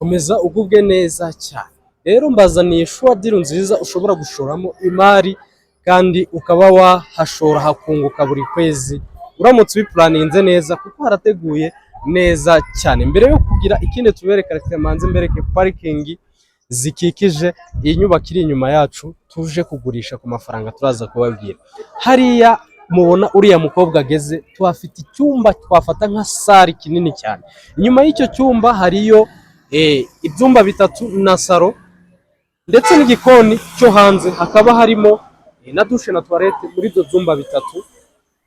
komeza ugubwe neza cyane. Rero mbazaniye shuwa diri nziza ushobora gushoramo imari kandi ukaba wahashora hakunguka buri kwezi uramutse ubipuraninze neza kuko harateguye neza cyane. Mbere yo kugira ikindi tubereka, reka manze mbereke parikingi zikikije iyi nyubako iri inyuma yacu tuje kugurisha ku mafaranga turaza kubabwira. Hariya mubona uriya mukobwa ageze, tuhafite icyumba twafata nka sari kinini cyane. Inyuma y'icyo cyumba hariyo ibyumba bitatu na saro ndetse n'igikoni cyo hanze, hakaba harimo na dushe na toilette muri ibyo byumba bitatu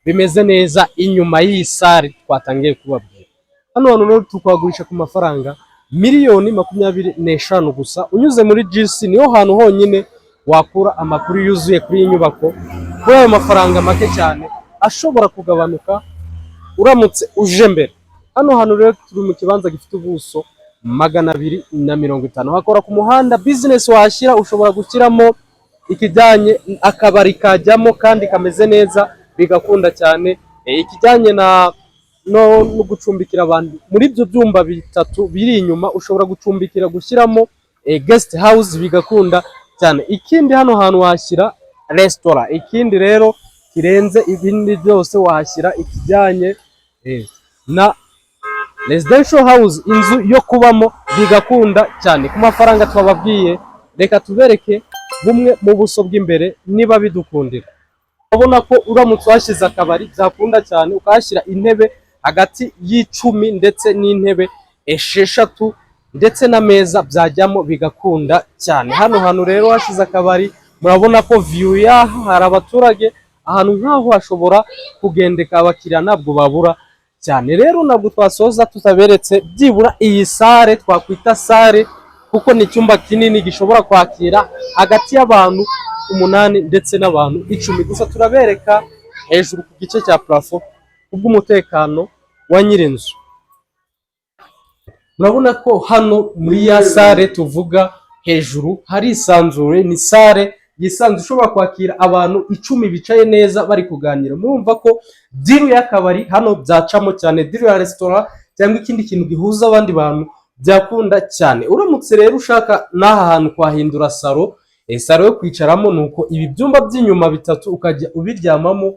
bimeze neza inyuma y'iyi sare twatangiye kubabwira. Hano hantu rero tukagurisha ku mafaranga miliyoni 25 gusa. Unyuze muri GC niho hantu honyine wakura amakuru yuzuye kuri iyi nyubako kuri ayo mafaranga make cyane ashobora kugabanuka uramutse uje mbere. Hano hantu rero turi mu kibanza gifite ubuso 250, hakora ku muhanda. Business wahashyira ushobora gushyiramo ikijyanye akabari kajyamo kandi kameze neza bigakunda cyane, ikijyanye no gucumbikira abantu. Muri ibyo byumba bitatu biri inyuma ushobora gucumbikira gushyiramo guest house bigakunda cyane. Ikindi hano hantu washyira restaurant. Ikindi rero kirenze ibindi byose wahashyira ikijyanye na residential house, inzu yo kubamo bigakunda cyane. Ku mafaranga twababwiye, reka tubereke bumwe mu buso bw'imbere niba bidukundira. Urabona ko uramutse washyize akabari byakunda cyane, ukahashyira intebe hagati y'10 ndetse n'intebe 6 ndetse n'ameza byajyamo bigakunda cyane. Hano hantu rero hashize akabari, murabona ko view yaho hari abaturage. Ahantu nk'aho hashobora kugendeka abakiriya ntabwo babura cyane. Rero ntabwo twasoza tutaberetse byibura iyi sare, twakwita sare kuko ni icyumba kinini gishobora kwakira hagati y'abantu 8 ndetse n'abantu 10 gusa. Turabereka hejuru ku gice cya plafo kubw'umutekano wa nyirinzu. Murabona ko hano muri ya sare tuvuga hejuru hari isanzure, ni sare yisanzwe ushobora kwakira abantu 10 bicaye neza bari kuganira. Murumva ko diru y'akabari hano byacamo cyane, diru ya restaurant cyangwa ikindi kintu gihuza abandi bantu byakunda cyane. Uramutse rero ushaka n'aha hantu kwahindura saro, saro yo kwicaramo, nuko ibi byumba by'inyuma bitatu ukajya ubiryamamo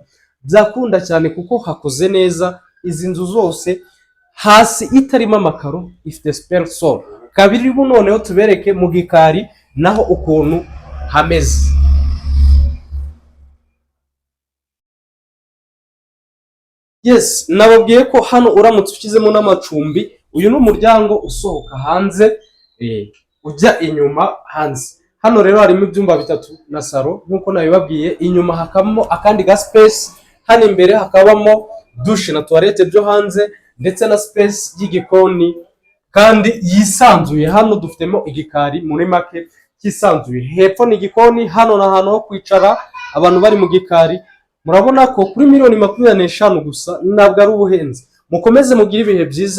byakunda cyane kuko hakoze neza. Izi nzu zose hasi itarimo amakaro ifite spare sol. Kabiri noneho tubereke mu gikari naho ukuntu hameze. Yes, nababwiye ko hano uramutse ukizemo n'amacumbi, uyu ni umuryango usohoka hanze ujya inyuma hanze. Hano rero harimo ibyumba bitatu na saro nkuko nabibabwiye. Inyuma hakabamo akandi ga space, hano imbere hakabamo dushe na toilette byo hanze ndetse na space y'igikoni kandi yisanzuye. Hano dufitemo igikari muri make kisanzuye. Hepfo ni igikoni, hano na ahantu ho kwicara abantu bari mu gikari. Murabona ko kuri miliyoni 25 gusa ntabwo ari ubuhenze. Mukomeze mugire ibihe byiza.